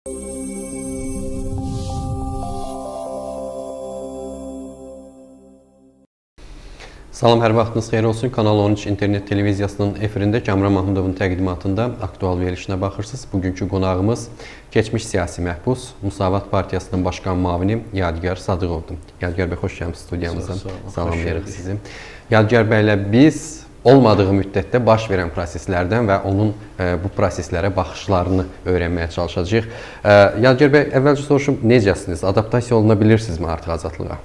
Salam, hər vaxtınız xeyir olsun. Kanal 13 internet televiziyasının efirində Kamran Mahmudovun təqdimatında aktual verilişinə baxırsınız. Bugünkü qonağımız keçmiş siyasi məhbus, Müsavat Partiyasının başqan müavini Yadigar Sadıqovdur. Yadigar bəy, xoş gəlmisiniz studiyamıza. Salamlayırıq sizi. Yadigar bəylə biz olmadığı müddətdə baş verən proseslərdən və onun bu proseslərə baxışlarını öyrənməyə çalışacağıq. Yadigar bəy, əvvəlcə soruşum, necəsiniz? Adaptasiya oluna bilirsinizmi artıq azadlığa?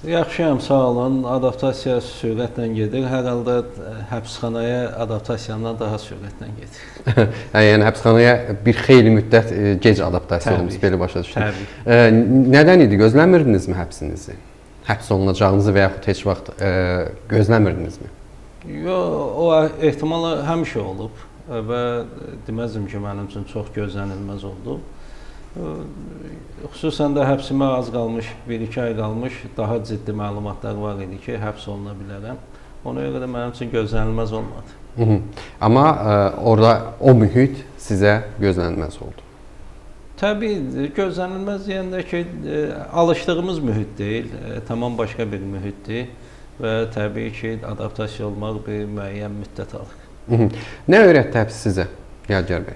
Yaxşıyam, sağ olun. Adaptasiya sürətlə gedir. Hər halda həbsxanaya adaptasiyandan daha sürətlə gedir. Yəni həbsxanaya bir xeyli müddət gec adaptasiya olmuş, belə başa düşdüm. Təbii. Nədən idi? Gözləmirdinizmi həbsinizi? Həbs olunacağınızı və yaxud heç vaxt gözləmirdinizmi? Yox, o ehtimal həmişə olub və deməzdim ki, mənim üçün çox gözlənilməz oldu. Xüsusən də həbsimə az qalmış, 1-2 ay qalmış, daha ciddi məlumatlar var idi ki, həbs oluna bilərəm. Ona görə də mənim üçün gözlənilməz olmadı. Amma orada o mühit sizə gözlənilməz oldu. Təbii, gözlənilməz deyəndə ki, alışdığımız mühit deyil, tamam başqa bir mühitdir və təbii ki, adaptasiya olmaq bir müəyyən müddət alır. Nə öyrətdi həbs sizə, Yadigar bəy?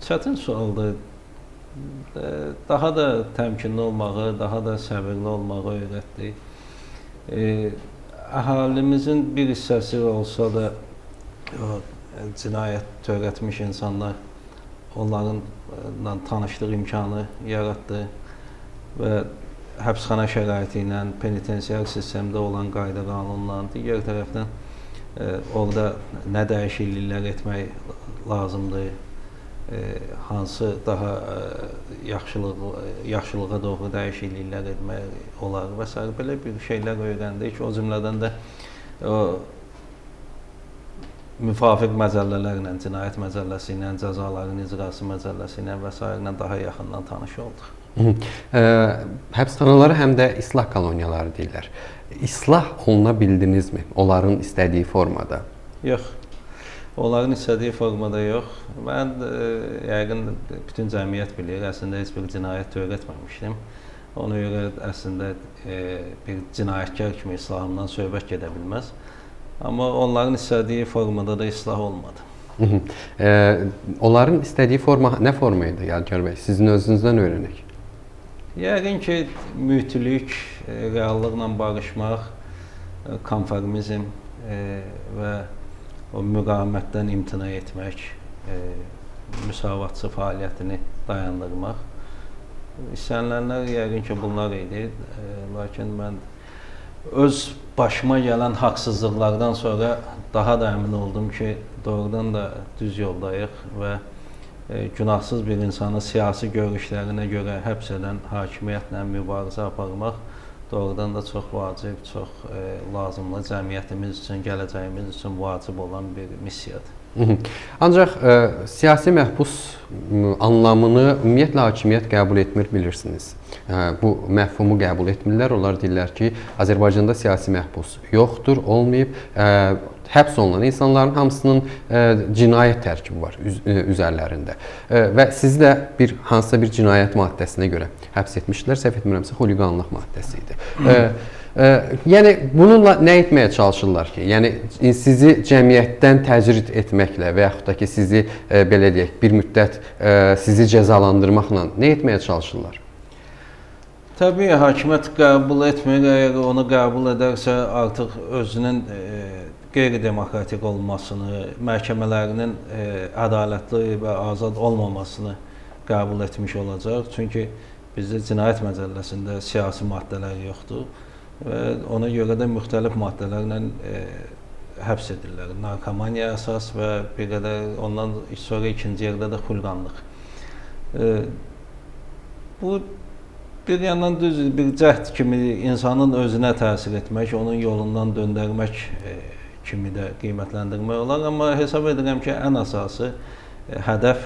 Çətin sualdır. Daha da təmkinli olmağı, daha da səbirli olmağı öyrətdi. Əhalimizin bir hissəsi olsa da cinayət törətmiş insanlar onlarla tanışlıq imkanı yaratdı və həbsxana şəraiti ilə, penitensiar sistemdə olan qayda qanunla, digər tərəfdən orada nə dəyişikliklər etmək lazımdır, hansı daha yaxşılığa doğru dəyişikliklər etmək olar və s. Belə bir şeylər öyrəndik ki, o cümlədən də müvafiq məcəllələrlə, cinayət məcəlləsi ilə, cəzaların icrası məcəlləsi ilə və s. ilə daha yaxından tanış olduq. Həbsxanaları həm də islah koloniyaları deyirlər. İslah oluna bildinizmi onların istədiyi formada? Yox. Onların istədiyi formada yox. Mən yəqin bütün cəmiyyət bilir, əslində heç bir cinayət törətməmişdim. Ona görə əslində bir cinayətkar kimi islahımdan söhbət gedə bilməz. Amma onların istədiyi formada da islah olmadı. Onların istədiyi forma nə forma idi, Yadigar bəy? Sizin özünüzdən öyrənək. Yəqin ki, mütülük, reallıqla barışmaq, konformizm və o müqavimətdən imtina etmək, müsavatçı fəaliyyətini dayandırmaq. İstənilənlər yəqin ki, bunlar idi. Lakin mən öz başıma gələn haqsızlıqlardan sonra daha da əmin oldum ki, doğrudan da düz yoldayıq və günahsız bir insanı siyasi görüşlərinə görə həbs edən hakimiyyətlə mübarizə aparmaq doğrudan da çox vacib, çox lazımlı, cəmiyyətimiz üçün, gələcəyimiz üçün vacib olan bir missiyadır. Ancaq siyasi məhbus anlamını ümumiyyətlə hakimiyyət qəbul etmir, bilirsiniz. Bu məfhumu qəbul etmirlər. Onlar deyirlər ki, Azərbaycanda siyasi məhbus yoxdur, olmayıb. Həbs olunan insanların hamısının cinayət tərkibi var üzərlərində. Və sizi də hansısa bir cinayət maddəsinə görə həbs etmişdilər. Səhv etmirəmsə, xuliqanlıq maddəsi idi. Yəni, bununla nə etməyə çalışırlar ki? Yəni, sizi cəmiyyətdən təcrid etməklə və yaxud da ki, sizi, belə deyək, bir müddət sizi cəzalandırmaqla nə etməyə çalışırlar? Təbii, hakimiyyət qəbul etmir. Əgər onu qəbul edərsə, artıq özünün qeyri-demokratik olmasını, məhkəmələrinin ədalətli və azad olmamasını qəbul etmiş olacaq. Çünki bizdə cinayət məcəlləsində siyasi maddələr yoxdur və ona görə də müxtəlif maddələrlə həbs edirlər. Narkomaniya əsas və bir qədər ondan sonra ikinci yerdə də xuliqanlıq. Bu bir yandan düz bir cəhd kimi insanın özünə təsir etmək, onun yolundan döndərmək kimi də qiymətləndirmək olar. Amma hesab edirəm ki, ən əsası hədəf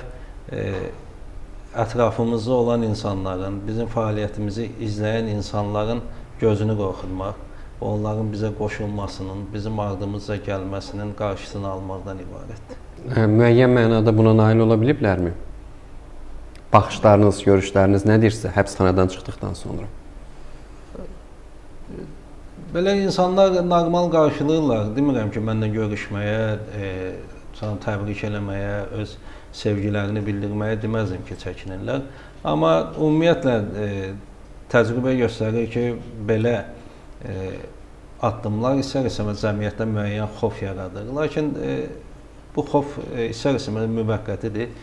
ətrafımızda olan insanların, bizim fəaliyyətimizi izləyən insanların gözünü qorxutmaq, onların bizə qoşulmasının, bizim ardımızca gəlməsinin qarşısını almaqdan ibarətdir. Müəyyən mənada buna nail ola biliblərmi? baxışlarınız, görüşləriniz nədirsə həbsxanadan çıxdıqdan sonra? Belə insanlar normal qarşılayırlar. Demirəm ki, mənlə görüşməyə, sana təbrik eləməyə, öz sevgilərini bildirməyə deməzdim ki, çəkinirlər. Amma ümumiyyətlə təcrübə göstərir ki, belə addımlar istər-istəməz cəmiyyətdə müəyyən xof yaradır. Lakin bu xof istər-istəməz müvəqqətidir.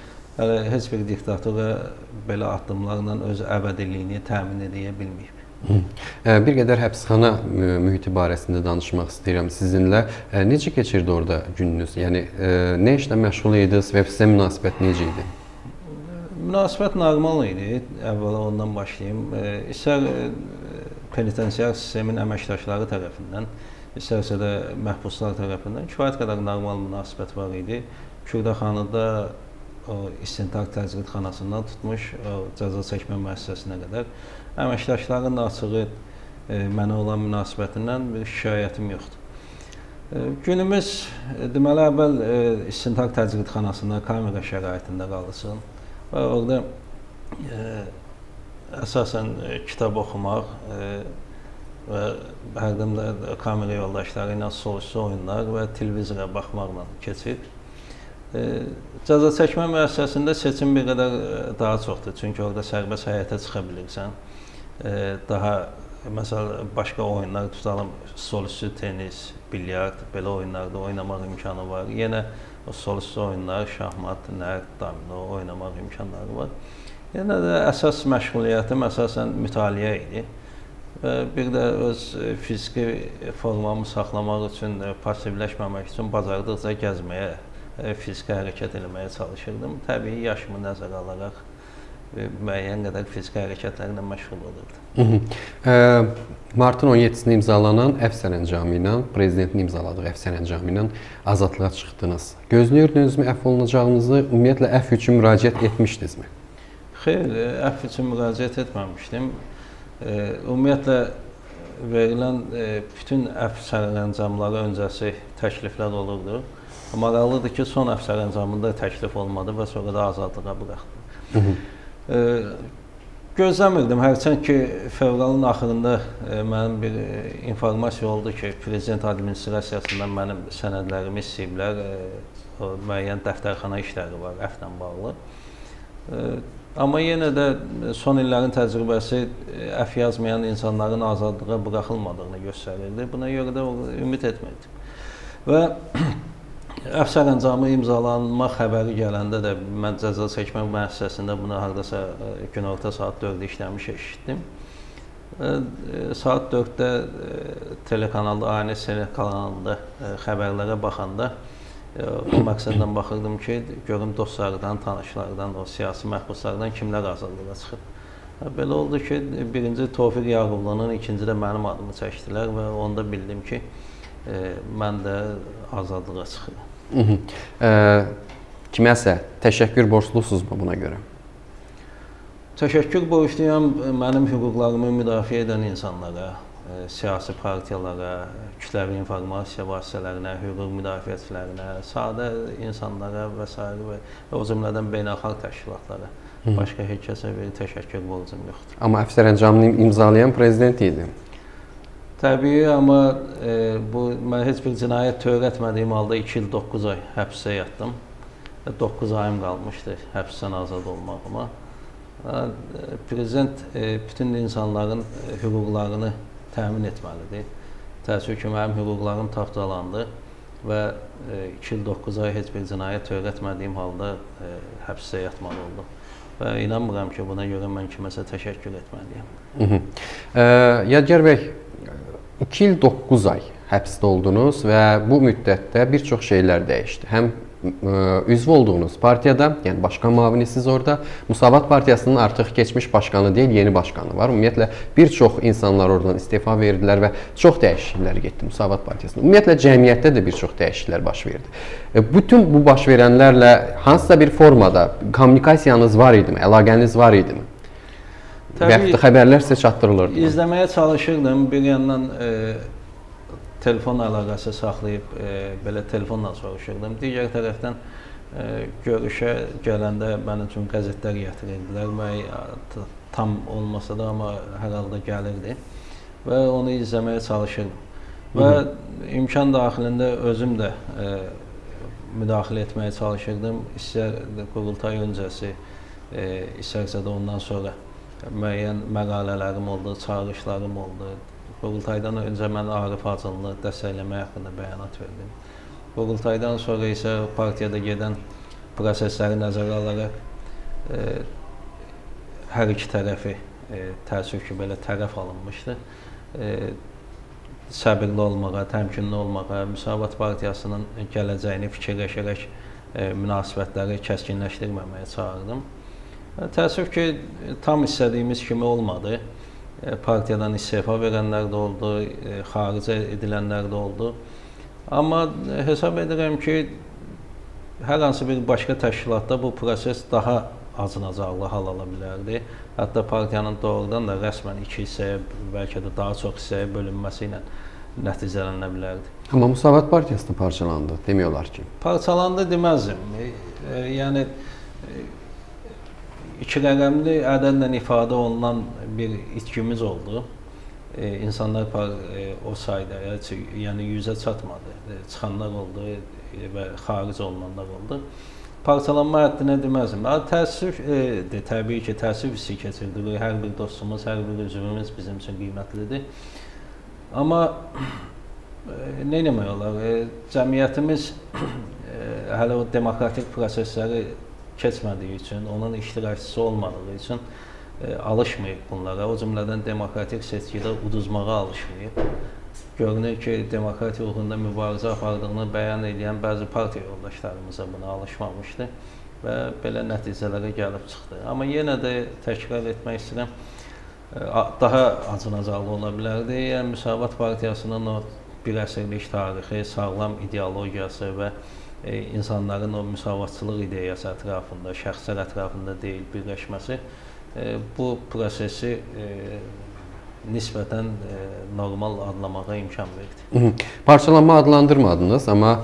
Heç bir diktatura belə addımlarla öz əbədiliyini təmin edə bilməyib. Bir qədər həbsxana mühiti barəsində danışmaq istəyirəm sizinlə. Necə keçirdi orada gününüz? Yəni nə işlə məşğul idiniz və sizə münasibət necə idi? Münasibət normal idi. Əvvəla ondan başlayım. İstər penitensiar sistemin əməkdaşları tərəfindən, istərsə də məhbuslar tərəfindən kifayət qədər normal münasibət var idi. Kürdəxanada istintaq təcrid xanasından tutmuş cəza çəkmə müəssisəsinə qədər əməkdaşların açığı mənə olan münasibətindən bir şikayətim yoxdur. Günümüz deməli əvvəl istintaq təcrid xanasında kamera şəraitində qalırsan və orada əsasən kitab oxumaq və hərdən də kamera yoldaşları ilə sosial oyunlar və televizora baxmaqla keçir. Cəza çəkmə müəssisəsində seçim bir qədər daha çoxdur, çünki orada sərbəst həyata çıxa bilirsən. Daha məsələn başqa oyunlar tutalım, solüstü tenis, bilyard, belə oyunlarda oynamaq imkanı var. Yenə o solüstü oyunlar, şahmat, nərd, domino oynamaq imkanları var. Yenə də əsas məşğuliyyətim əsasən mütaliə idi. Bir də öz fiziki formamı saxlamaq üçün, passivləşməmək üçün bacardıqca gəzməyə, fiziki hərəkət etməyə çalışırdım. Təbii yaşımı nəzərə alaraq müəyyən qədər fiziki hərəkətlərlə məşğul olurdum. Martın 17-sində imzalanan əfv sərəncamı ilə, prezidentin imzaladığı əfv sərəncamı ilə azadlığa çıxdınız. Gözləyirdinizmi əfv olunacağınızı, ümumiyyətlə əfv üçün müraciət etmişdinizmi? Xeyr, əfv üçün müraciət etməmişdim. Ümumiyyətlə verilən bütün əfv sərəncamları öncəsi təkliflər olurdu. Maraqlıdır ki, son əfv sərəncamında təklif olmadı və sonra da azadlığa buraxdı. Gözləmirdim, hərçənd ki, fevralın axırında mənim bir informasiya oldu ki, prezident administrasiyasından mənim sənədlərimi istəyiblər, müəyyən dəftərxana işləri var əfvlə bağlı. Amma yenə də son illərin təcrübəsi əfv yazmayan insanların azadlığa buraxılmadığını göstərirdi. Buna görə də ümid etmirdim. Və əfv sərəncamı imzalanma xəbəri gələndə də mən cəza çəkmə müəssisəsində bunu hardasa günorta saat 4-də işləmiş eşitdim. Saat 4-də telekanalda, Aynə telekanalında xəbərlərə baxanda o məqsədlə baxırdım ki, görüm dostlardan, tanışlardan, o siyasi məhbuslardan kimlər azadlığa çıxıb. Belə oldu ki, birinci Tofiq Yağublu'nun, ikinci də mənim adımı çəkdilər və onda bildim ki, mən də azadlığa çıxıram. Kiməsə təşəkkür borclusunuzmu buna görə? Təşəkkür borcluyam mənim hüquqlarımı müdafiə edən insanlara, siyasi partiyalara, kütləvi informasiya vasitələrinə, hüquq müdafiəçilərinə, sadə insanlara və s. və o cümlədən beynəlxalq təşkilatlara. Başqa heç kəsə bir təşəkkür borcum yoxdur. Amma əfv sərəncamını imzalayan prezident idi. Təbii, amma mən heç bir cinayət törətmədiyim halda 2 il 9 ay həbsdə yatdım. 9 ayım qalmışdı həbsdən azad olmağıma. Prezident bütün insanların hüquqlarını təmin etməlidir. Təəssüf ki, mənim hüquqlarım tapdalandı və 2 il 9 ay heç bir cinayət törətmədiyim halda həbsdə yatmalı oldum. Və inanmıram ki, buna görə mən kiməsə təşəkkür etməliyəm. Yadigar bəy, 2 il 9 ay həbsdə oldunuz və bu müddətdə bir çox şeylər dəyişdi. Həm üzv olduğunuz partiyada, yəni başqan müavinisiz orada, Müsavat Partiyasının artıq keçmiş başqanı deyil, yeni başqanı var. Ümumiyyətlə, bir çox insanlar oradan istefa verdilər və çox dəyişikliklər getdi Müsavat Partiyasında. Ümumiyyətlə, cəmiyyətdə də bir çox dəyişikliklər baş verdi. Bütün bu baş verənlərlə hansısa bir formada kommunikasiyanız var idimi, əlaqəniz var idimi? Və yaxud da xəbərlər sizə çatdırılırdı. İzləməyə çalışırdım. Bir yandan telefon əlaqəsi saxlayıb belə telefonla soruşurdum. Digər tərəfdən görüşə gələndə mənim üçün qəzetlər gətirirdilər. Tam olmasa da, amma hər halda gəlirdi və onu izləməyə çalışırdım. Və imkan daxilində özüm də müdaxilə etməyə çalışırdım. İstər qurultay öncəsi, istərsə də ondan sonra müəyyən məqalələrim oldu, çağırışlarım oldu. Qurultaydan öncə mən Arif Hacınlı dəstəkləmək haqqında bəyanat verdim. Qurultaydan sonra isə partiyada gedən prosesləri nəzərə alaraq hər iki tərəfi təəssüf ki, belə tərəf alınmışdı. Səbirli olmağa, təmkinli olmağa, Müsavat Partiyasının gələcəyini fikirləşərək münasibətləri kəskinləşdirməməyə çağırdım. Təəssüf ki, tam istədiyimiz kimi olmadı. Partiyadan istefa verənlər də oldu, xaricə edilənlər də oldu. Amma hesab edirəm ki, hər hansı bir başqa təşkilatda bu proses daha acınacaqlı hal ala bilərdi. Hətta partiyanın doğrudan da rəsmən iki hissəyə, bəlkə də daha çox hissəyə bölünməsi ilə nəticələnə bilərdi. Amma Müsavat Partiyası da parçalandı, demək olar ki. Parçalandı deməzdim. Yəni, iki rəqəmli ədədlə ifadə olunan bir itkimiz oldu. İnsanlar o sayda, yəni 100-ə çatmadı. Çıxanlar oldu və xaric olunanlar oldu. Parçalanma həddinə deməzdim. Təəssüfdir, təbii ki, təəssüf hissi keçirdik. Hər bir dostumuz, hər bir üzvümüz bizim üçün qiymətlidir. Amma nə eləmək olar? Cəmiyyətimiz hələ o demokratik prosesləri keçmədiyi üçün, onun iştirakçısı olmadığı üçün alışmayıb bunlara. O cümlədən demokratik seçkidə uduzmağa alışmayıb. Görünür ki, demokratiya uğrunda mübarizə apardığını bəyan edən bəzi partiya yoldaşlarımıza buna alışmamışdı və belə nəticələrə gəlib çıxdı. Amma yenə də təkrar etmək istəyirəm, daha acınacaqlı ola bilərdi. Yəni, Müsavat Partiyasının o bir əsrlik tarixi, sağlam ideologiyası və insanların o müsavatçılıq ideyası ətrafında, şəxslər ətrafında deyil birləşməsi bu prosesi nisbətən normal adlamağa imkan verdi. Parçalanma adlandırmadınız, amma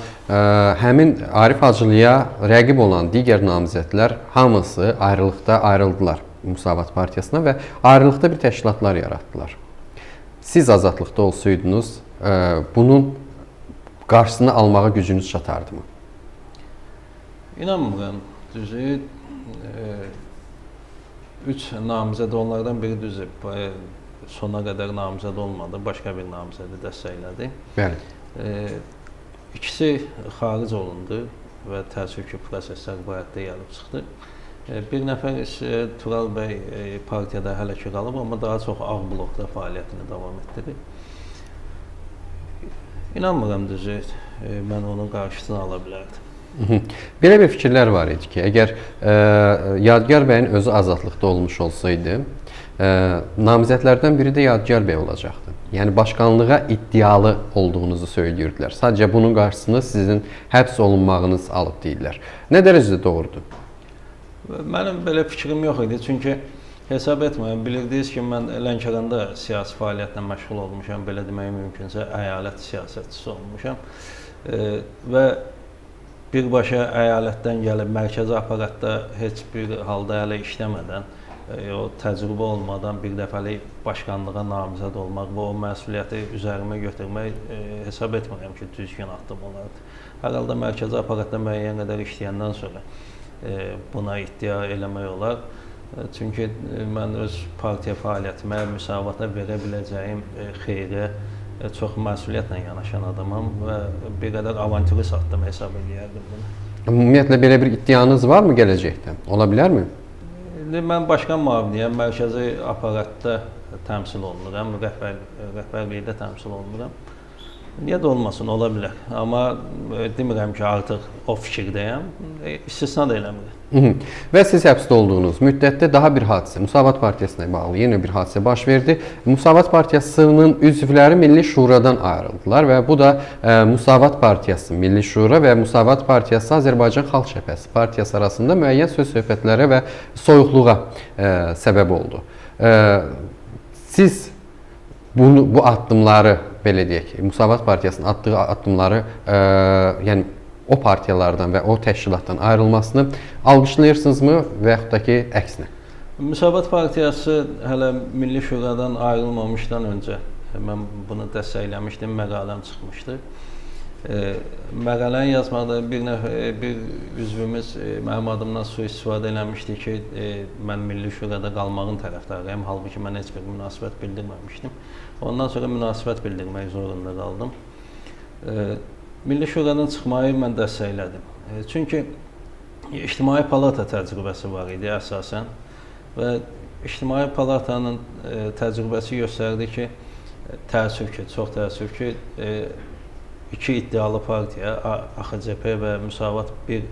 həmin Arif Hacılıya rəqib olan digər namizədlər hamısı ayrılıqda ayrıldılar Müsavat Partiyasına və ayrılıqda bir təşkilatlar yaratdılar. Siz azadlıqda olsaydınız, bunun qarşısını almağa gücünüz çatardımı? İnanmıram. Düzü, 3 namizəd onlardan biri düzü sona qədər namizəd olmadı, başqa bir namizədi dəstəklədi. Bəli. İkisi xaric olundu və təəssüf ki, proseslər bu həddə gəlib çıxdı. Bir nəfər Tural bəy partiyada hələ ki qalıb, amma daha çox ağ blokda fəaliyyətini davam etdirir. İnanmıram düzü, mən onun qarşısını ala bilərdim. Belə bir fikirlər var idi ki, əgər Yadigar bəyin özü azadlıqda olmuş olsaydı, namizədlərdən biri də Yadigar bəy olacaqdı. Yəni, başkanlığa iddialı olduğunuzu söyləyirdilər. Sadəcə bunun qarşısını sizin həbs olunmağınız alıb deyirlər. Nə dərəcədə doğrudur? Mənim belə fikrim yox idi, çünki hesab etməyəm, bilirdiniz ki, mən Lənkəranda siyasi fəaliyyətlə məşğul olmuşam, belə demək mümkünsə, əyalət siyasətçisi olmuşam və birbaşa əyalətdən gəlib mərkəzi aparatda heç bir halda hələ işləmədən, o təcrübə olmadan bir dəfəlik başkanlığa namizəd olmaq və o məsuliyyəti üzərimə götürmək hesab etmirəm ki, düzgün addım olardı. Hər halda mərkəzi aparatda müəyyən qədər işləyəndən sonra buna iddia eləmək olar. Çünki mən öz partiya fəaliyyətimə, müsavata verə biləcəyim xeyrə çox məsuliyyətlə yanaşan adamam və bir qədər avanturist addım hesab edərdim bunu. Ümumiyyətlə, belə bir iddianız varmı gələcəkdə? Ola bilərmi? Mən başqan müaviniyəm, mərkəzi aparatda təmsil olunuram, rəhbərlikdə təmsil olunuram. Niyə də olmasın, ola bilər. Amma demirəm ki, artıq o fikirdəyəm, istisna da eləmirəm. Və siz həbsdə olduğunuz müddətdə daha bir hadisə, Müsavat Partiyasına bağlı yenə bir hadisə baş verdi. Müsavat Partiyasının üzvləri Milli Şuradan ayrıldılar və bu da Müsavat Partiyası, Milli Şura və Müsavat Partiyası Azərbaycan Xalq Cəbhəsi Partiyası arasında müəyyən söz-söhbətlərə və soyuqluğa səbəb oldu. Siz bu addımları, belə deyək, Müsavat Partiyasının atdığı addımları, yəni o partiyalardan və o təşkilatdan ayrılmasını alqışlayırsınızmı və yaxud da ki, əksinə? Müsavat Partiyası hələ Milli Şuradan ayrılmamışdan öncə mən bunu dəstəkləmişdim, məqaləm çıxmışdı. Məqaləni yazmaqda bir üzvümüz mənim adımdan sui-istifadə eləmişdi ki, mən Milli Şurada qalmağın tərəfdarıyam, halbuki mən heç bir münasibət bildirməmişdim. Ondan sonra münasibət bildirmək zorunda qaldım. Milli Şuradan çıxmayı mən dəstəklədim. Çünki İctimai Palata təcrübəsi var idi əsasən və İctimai Palatanın təcrübəsi göstərdi ki, çox təəssüf ki, iki iddialı partiya, AXCP və Müsavat bir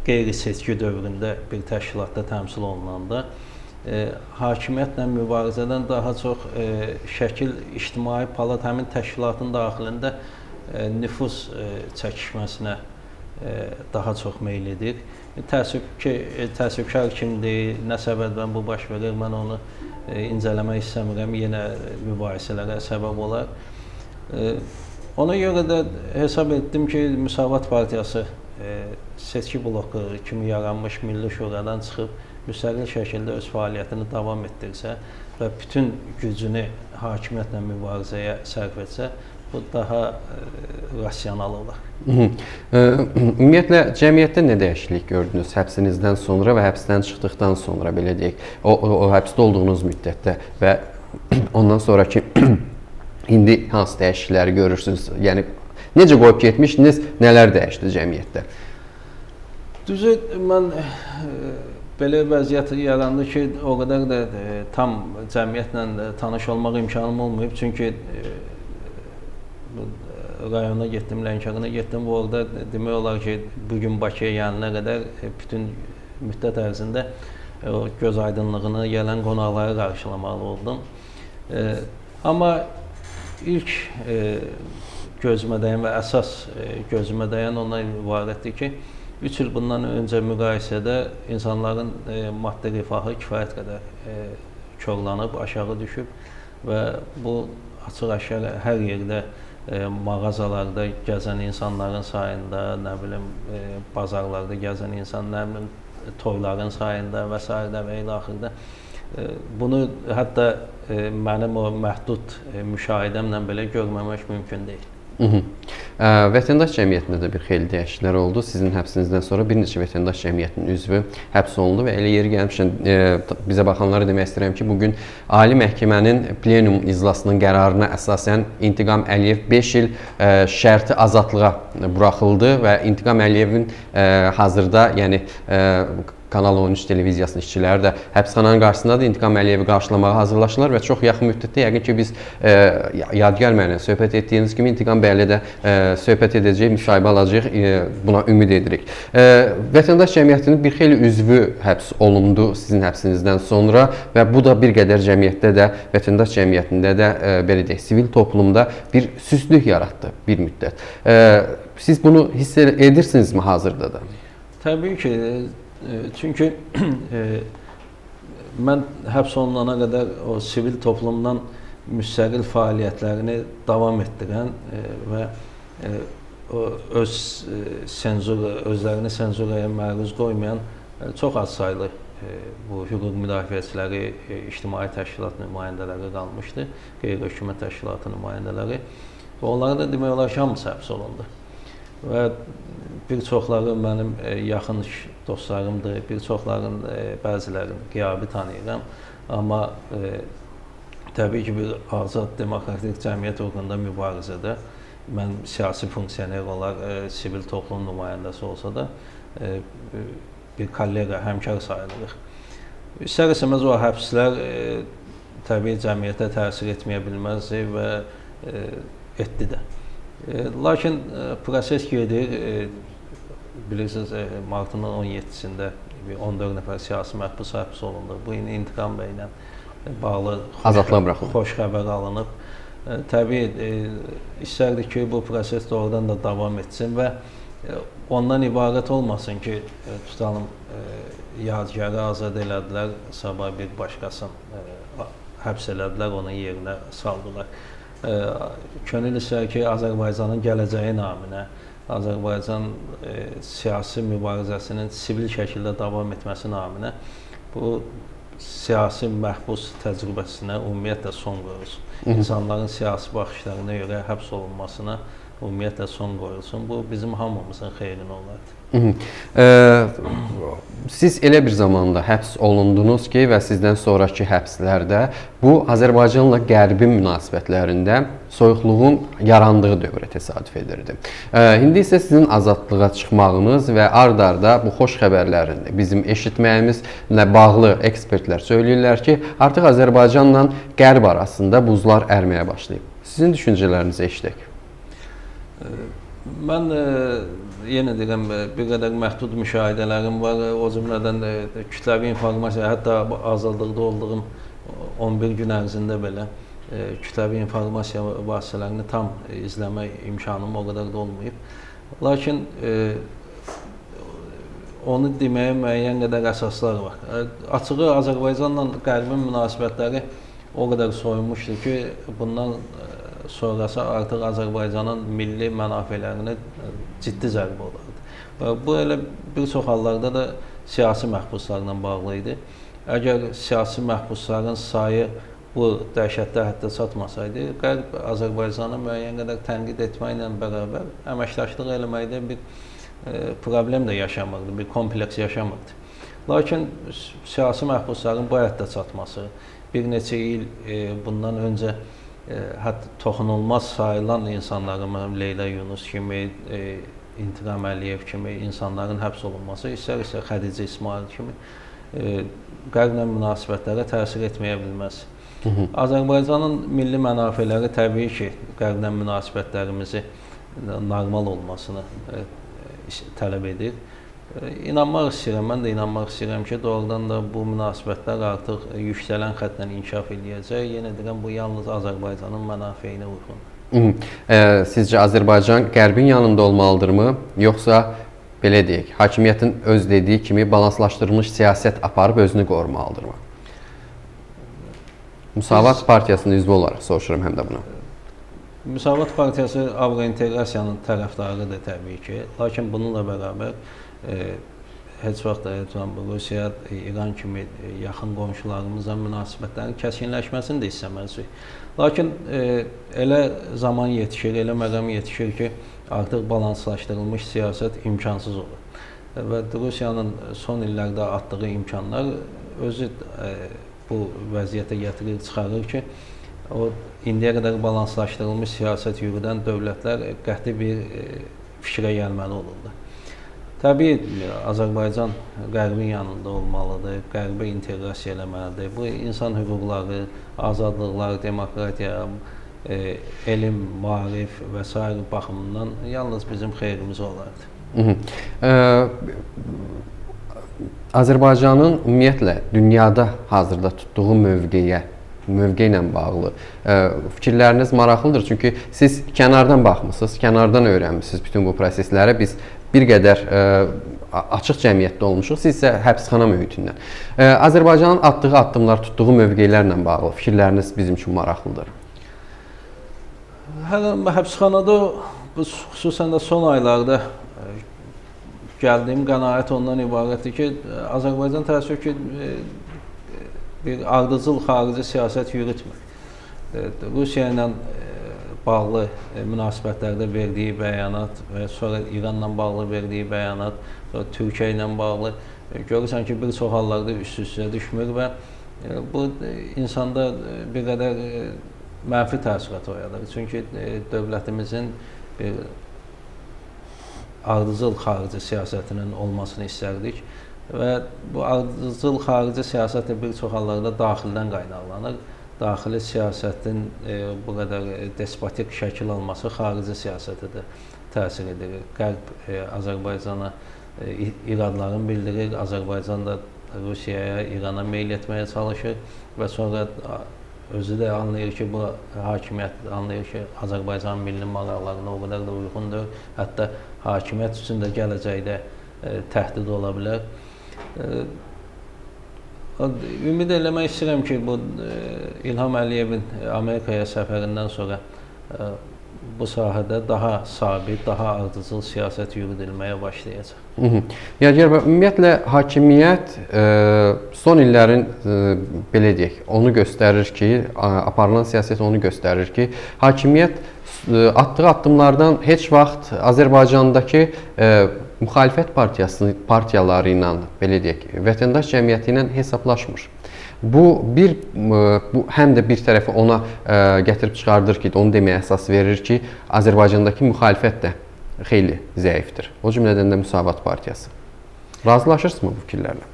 qeyri-seçki dövründə bir təşkilatda təmsil olunanda hakimiyyətlə mübarizədən daha çox şəkil İctimai Palat həmin təşkilatın daxilində nüfuz çəkişməsinə daha çox meyl edir. Təəssüfkar kimdir, nə səbəbdən bu baş verir, mən onu incələmək istəmirəm, yenə mübahisələrə səbəb olar. Ona görə də hesab etdim ki, Müsavat Partiyası seçki bloku kimi yaranmış Milli Şuradan çıxıb müstəqil şəkildə öz fəaliyyətini davam etdirsə və bütün gücünü hakimiyyətlə mübarizəyə sərf etsə, bu daha rasional olar. Ümumiyyətlə, cəmiyyətdə nə dəyişiklik gördünüz həbsinizdən sonra və həbsdən çıxdıqdan sonra, belə deyək, o həbsdə olduğunuz müddətdə və ondan sonraki indi hansı dəyişiklikləri görürsünüz? Yəni, necə qoyub getmişdiniz, nələr dəyişdi cəmiyyətdə? Düzü, mən belə vəziyyət yarandı ki, o qədər də tam cəmiyyətlə tanış olmaq imkanım olmayıb. Çünki rayona getdim, Lənkərana getdim. Orada demək olar ki, bugün Bakıya gəlinə qədər bütün müddət ərzində göz aydınlığına gələn qonaqları qarşılamalı oldum. Amma ilk gözümə dəyən və əsas gözümə dəyən ondan ibarətdir ki, 3 il bundan öncə müqayisədə insanların maddi rifahı kifayət qədər korlanıb, aşağı düşüb və bu açıq-aşkar hər yerdə mağazalarda gəzən insanların sayında, nə bilim, bazarlarda gəzən insanların, toyların sayında və s. və ilə axırda bunu hətta mənim o məhdud müşahidəmlə belə görməmək mümkün deyil. Vətəndaş cəmiyyətində də bir xeyli dəyişikliklər oldu. Sizin həbsinizdən sonra bir neçə vətəndaş cəmiyyətinin üzvü həbs olundu və elə yeri gəlmişkən bizə baxanlara demək istəyirəm ki, bugün Ali Məhkəmənin plenum iclasının qərarına əsasən İntiqam Əliyev 5 il şərti azadlığa buraxıldı və İntiqam Əliyevin hazırda, yəni Kanal 13 televiziyasının işçiləri də həbsxananın qarşısındadır. İntiqam Əliyevi qarşılamağa hazırlaşırlar və çox yaxın müddətdə yəqin ki, biz Yadigar müəllimlə söhbət etdiyiniz kimi İntiqam bəylə də söhbət edəcəyik, müsahibə alacağıq, buna ümid edirik. Vətəndaş cəmiyyətinin bir xeyli üzvü həbs olundu sizin həbsinizdən sonra və bu da bir qədər cəmiyyətdə də, vətəndaş cəmiyyətində də, belə deyək, sivil toplumda bir süstlük yaratdı bir müddət. Siz bunu hiss edirsinizmi hazırda da? Təbii ki, çünki mən həbs olunana qədər o sivil toplumdan müstəqil fəaliyyətlərini davam etdirən və özlərini senzuraya məruz qoymayan çox az saylı bu hüquq müdafiəçiləri, ictimai təşkilat nümayəndələri qalmışdı, qeyri-hökumət təşkilatı nümayəndələri və onlara da demək olar ki, hamısı həbs olundu. Və bir çoxları mənim yaxın dostlarımdır, bir çoxların bəzilərini qiyabi tanıyıram. Amma təbii ki, bir azad demokratik cəmiyyət uğrunda mübarizədə mən siyasi funksioner olaraq, sivil toplum nümayəndəsi olsa da bir kollega, həmkar sayılırıq. İstər-istəməz o həbslər təbii cəmiyyətə təsir etməyə bilməzdi və etdi də. Lakin proses gedir, bilirsiniz, martın 17-sində 14 nəfər siyasi məhbus həbs olundu. Bu yeni İntiqam bəylə bağlı xoş xəbər alınıb. Təbii, istərdik ki, bu proses doğrudan da davam etsin və ondan ibarət olmasın ki, tutalım, Yadigarı azad elədilər, sabah bir başqasını həbs elədilər, onun yerinə saldılar. Könül istər ki, Azərbaycanın gələcəyi naminə Azərbaycan siyasi mübarizəsinin sivil şəkildə davam etməsi naminə bu siyasi məhbus təcrübəsinə ümumiyyətlə son qoyulsun. İnsanların siyasi baxışlarına görə həbs olunmasına ümumiyyətlə son qoyulsun. Bu bizim hamımızın xeyrinə olardı. Siz elə bir zamanda həbs olundunuz ki və sizdən sonraki həbslərdə bu Azərbaycanla Qərbin münasibətlərində soyuqluğun yarandığı dövrə təsadüf edirdi. İndi isə sizin azadlığa çıxmağınız və ard-arda bu xoş xəbərlərin bizim eşitməyimizlə bağlı ekspertlər söyləyirlər ki, artıq Azərbaycanla Qərb arasında buzlar ərməyə başlayıb. Sizin düşüncələrinizi eşidək. Mən yenə deyirəm, bir qədər məhdud müşahidələrim var. O cümlədən kütləvi informasiya, hətta azadlıqda olduğum 11 gün ərzində belə kütləvi informasiya vasitələrini tam izləmə imkanım o qədər də olmayıb. Lakin onu deməyə müəyyən qədər əsaslar var. Açığı Azərbaycanla Qərbin münasibətləri o qədər soyunmuşdur ki, bundan sonrası artıq Azərbaycanın milli mənafələrinə ciddi zərbə olardı. Bu elə bir çox hallarda da siyasi məhbuslarla bağlı idi. Əgər siyasi məhbusların sayı bu dəhşətli həddə çatmasaydı, Qərb Azərbaycanı müəyyən qədər tənqid etməklə bərabər əməkdaşlıq eləməkdə bir problem də yaşamırdı, bir kompleks yaşamırdı. Lakin siyasi məhbusların bu həddə çatması, bir neçə il bundan öncə hətta toxunulmaz sayılan insanların, Leyla Yunus kimi, İntiqam Əliyev kimi insanların həbs olunması, istər-istər Xədicə İsmail kimi Qərblə münasibətlərə təsir etməyə bilməz. Azərbaycanın milli mənafeləri təbii ki, Qərblə münasibətlərimizi normal olmasını tələb edir. İnanmaq istəyirəm, mən də inanmaq istəyirəm ki, doğrudan da bu münasibətlər artıq yüksələn xəttlə inkişaf edəcək. Yenə deyirəm, bu yalnız Azərbaycanın mənafeyinə uyğundur. Sizcə Azərbaycan Qərbin yanında olmalıdırmı, yoxsa belə deyək, hakimiyyətin öz dediyi kimi balanslaşdırılmış siyasət aparıb özünü qorumalıdırmı? Müsavat Partiyasının üzvü olaraq soruşuram həm də buna. Müsavat Partiyası Avrointeqrasiyanın tərəfdarıdır təbii ki, lakin bununla bərabər heç vaxt Rusiya, İran kimi yaxın qonşularımızla münasibətlərin kəskinləşməsini də istəməzdik. Lakin elə zaman yetişir, elə məqam yetişir ki, artıq balanslaşdırılmış siyasət imkansız olur. Və Rusiyanın son illərdə atdığı imkanlar özü bu vəziyyətə gətirir, çıxarır ki, o indiyə qədər balanslaşdırılmış siyasət yürüdən dövlətlər qəti bir fikrə gəlməli olurlar. Təbii Azərbaycan Qərbin yanında olmalıdır, Qərbi inteqrasiya eləməlidir. Bu insan hüquqları, azadlıqlar, demokratiya, elm, maarif və s. baxımından yalnız bizim xeyrimiz olardı. Azərbaycanın ümumiyyətlə dünyada hazırda tutduğu mövqeyə ilə bağlı fikirləriniz maraqlıdır. Çünki siz kənardan baxmısınız, kənardan öyrənmişsiniz bütün bu prosesləri. Biz bir qədər açıq cəmiyyətdə olmuşuq, siz isə həbsxana mühitindən. Azərbaycanın atdığı addımlar, tutduğu mövqelərlə bağlı fikirləriniz bizim üçün maraqlıdır. Həbsxanada, xüsusən də son aylarda gəldiyim qənaət ondan ibarətdir ki, Azərbaycan təəssüf ki, bir ardıcıl xarici siyasət yürütmür. Rusiya ilə bağlı münasibətlərdə verdiyi bəyanat və sonra İranla bağlı verdiyi bəyanat, sonra Türkiyə ilə bağlı görürsən ki, bir çox hallarda üst-üstə düşmür və bu insanda bir qədər mənfi təəssürat oyadır. Çünki dövlətimizin bir ardıcıl xarici siyasətinin olmasını istərdik və bu ardıcıl xarici siyasət bir çox hallarda daxildən qaynaqlanır. Daxili siyasətin bu qədər despotik şəkil alması xarici siyasətə də təsir edir. Qərb Azərbaycana iradlarını bildirir, Azərbaycan da Rusiyaya, İrana meyl etməyə çalışır və sonra özü də anlayır ki, bu hakimiyyət anlayır ki, Azərbaycan milli maraqlarına o qədər də uyğundur. Hətta hakimiyyət üçün də gələcəkdə təhdid ola bilər. Ümid eləmək istəyirəm ki, bu İlham Əliyevin Amerikaya səfərindən sonra bu sahədə daha sabit, daha ardıcıl siyasət yürüdülməyə başlayacaq. Yadigar bəy, ümumiyyətlə hakimiyyət son illərin belə deyək, onu göstərir ki, aparılan siyasət onu göstərir ki, hakimiyyət atdığı addımlardan heç vaxt Azərbaycandakı müxalifət partiyaları ilə, belə deyək, vətəndaş cəmiyyəti ilə hesablaşmır. Bu həm də bir tərəfi ona gətirib çıxardır ki, onu deməyə əsas verir ki, Azərbaycandakı müxalifət də xeyli zəifdir. O cümlədən də Müsavat partiyası. Razılaşırsınızmı bu fikirlərlə?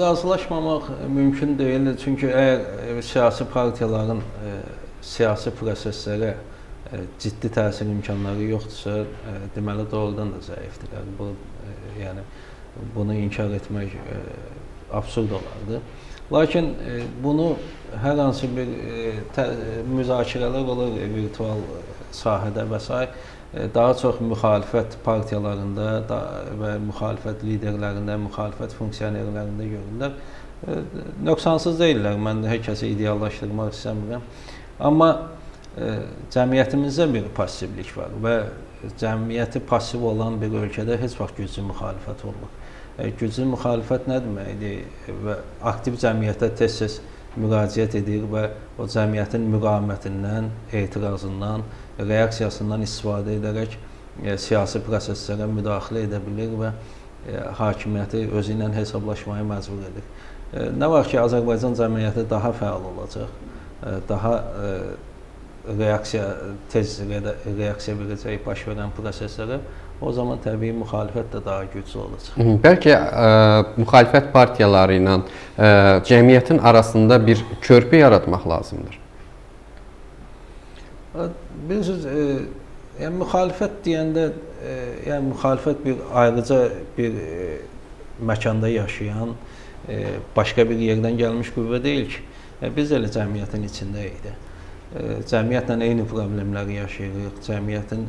Razılaşmamaq mümkün deyil. Çünki əgər siyasi partiyaların siyasi proseslərə ciddi təsir imkanları yoxdursa, deməli doğrudan da zəifdirlər. Yəni bunu inkar etmək absurd olardı. Lakin bunu hər hansı bir müzakirələr olur virtual sahədə və s. Daha çox müxalifət partiyalarında və müxalifət liderlərində, müxalifət funksionerlərində görürlər. Nöqsansız deyirlər, mən hər kəsi ideallaşdırmaq istəmirəm. Amma cəmiyyətimizdə bir passivlik var və cəmiyyəti passiv olan bir ölkədə heç vaxt güclü müxalifət olmur. Güclü müxalifət nə deməkdir və aktiv cəmiyyətə tez-tez müraciət edir və o cəmiyyətin müqavimətindən, etirazından, reaksiyasından istifadə edərək siyasi proseslərə müdaxilə edə bilir və hakimiyyəti özü ilə hesablaşmaya məcbur edir. Nə var ki, Azərbaycan cəmiyyəti daha fəal olacaq, daha tez reaksiya verəcək baş verən proseslərə, o zaman təbii müxalifət də daha güclü olacaq. Bəlkə müxalifət partiyaları ilə cəmiyyətin arasında bir körpü yaratmaq lazımdır. Bilirsiniz, müxalifət deyəndə, müxalifət bir ayrıca bir məkanda yaşayan, başqa bir yerdən gəlmiş qüvvə deyil ki, biz elə cəmiyyətin içindəyik. Cəmiyyətlə eyni problemləri yaşayırıq, cəmiyyətin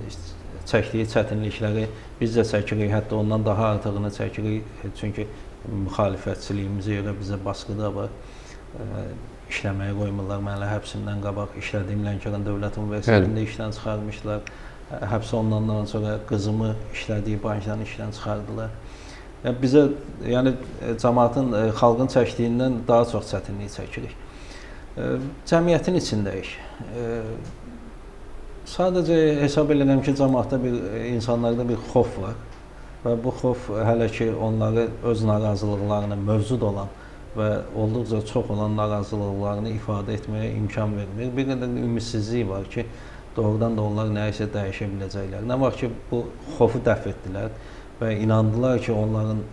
çəkdiyi çətinlikləri biz də çəkirik, hətta ondan daha artığını çəkirik. Çünki müxalifətçiliyimizə görə bizə baskı da var. İşləməyə qoymurlar, mənə həbsindən qabaq işlədiyim Lənkəran Dövlət Universitetində işdən çıxarmışlar. Həbs olunandan sonra qızımı işlədiyi bankdan işdən çıxardılar. Bizə, yəni cəmaatın, xalqın çəkdiyindən daha çox çətinlik çəkirik. Cəmiyyətin içindəyik. Sadəcə hesab edirəm ki, cəmaatda insanlarda bir xof var və bu xof hələ ki onları öz narazılıqlarını, mövcud olan və olduqca çox olan narazılıqlarını ifadə etməyə imkan vermir. Bir qədər ümidsizlik var ki, doğrudan da onlar nəyisə dəyişə biləcəklər. Nə var ki, bu xofu dəf etdilər və inandılar ki, onların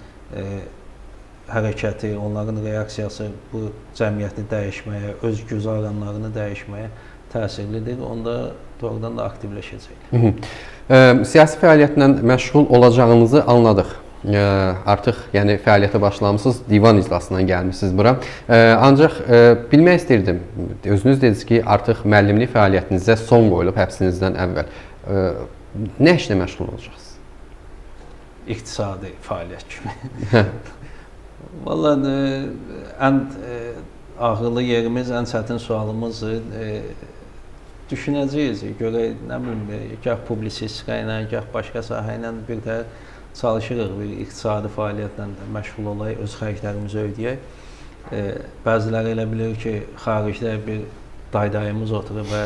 hərəkəti, onların reaksiyası bu cəmiyyəti dəyişməyə, öz güzəranlarını dəyişməyə təsirlidir. Onda doğrudan da aktivləşəcəklər. Siyasi fəaliyyətlə məşğul olacağınızı anladıq. Artıq yəni fəaliyyətə başlamısınız, divan iclasından gəlmisiniz bura. Ancaq bilmək istəyirdim, özünüz dediniz ki, artıq müəllimlik fəaliyyətinizə son qoyulub həbsinizdən əvvəl. Nə işlə məşğul olacaqsınız? İqtisadi fəaliyyət kimi. Vallahi ən ağırlı yerimiz, ən çətin sualımızdır. Düşünəcəyik, görək, nə bilim, gah publisistika ilə, gah başqa sahə ilə bir də çalışırıq, bir iqtisadi fəaliyyətlə məşğul olayıq, öz xərclərimizi ödəyək. Bəziləri elə bilir ki, xaricdə bir daydayımız oturur və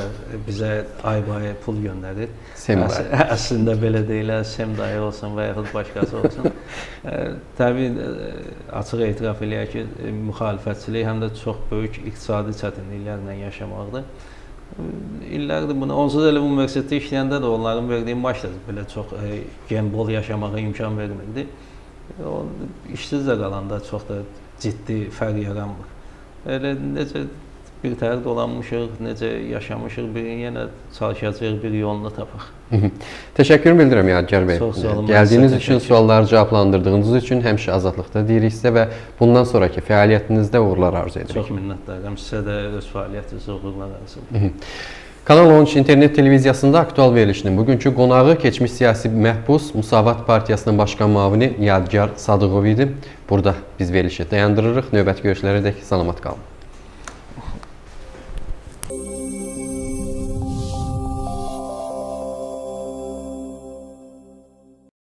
bizə ay-bay pul göndərir. Əslində belə deyil, Sem dayı olsun və yaxud başqası olsun. Təbii, açıq etiraf eləyək ki, müxalifətçilik həm də çox böyük iqtisadi çətinliklərlə yaşamaqdır. İllərdir bunu, onsuz elə universitetdə işləyəndə də onların verdiyi maaş da belə çox gembol yaşamağa imkan vermirdi. İşsiz də qalanda çox da ciddi fərq yaranmır. Elə necə bir təhər dolanmışıq, necə yaşamışıq, yenə çalışacağıq, bir yolunu tapaq. Təşəkkür bildirəm Yadigar bəy. Çox sağ olun. Gəldiyiniz üçün, sualları cavablandırdığınız üçün həmişə azadlıqda deyirik sizə və bundan sonraki fəaliyyətinizdə uğurlar arzu edirik. Çox minnətdaram. Sizə də öz fəaliyyətinizdə uğurlar arzu edirik. Kanal 13 internet televiziyasında aktual verilişinin bugünkü qonağı keçmiş siyasi məhbus Müsavat Partiyasının başqan müavini Yadigar Sadıqov idi. Burada biz verilişi dayandırırıq. Növbəti görüşlərə dək salamat qalın.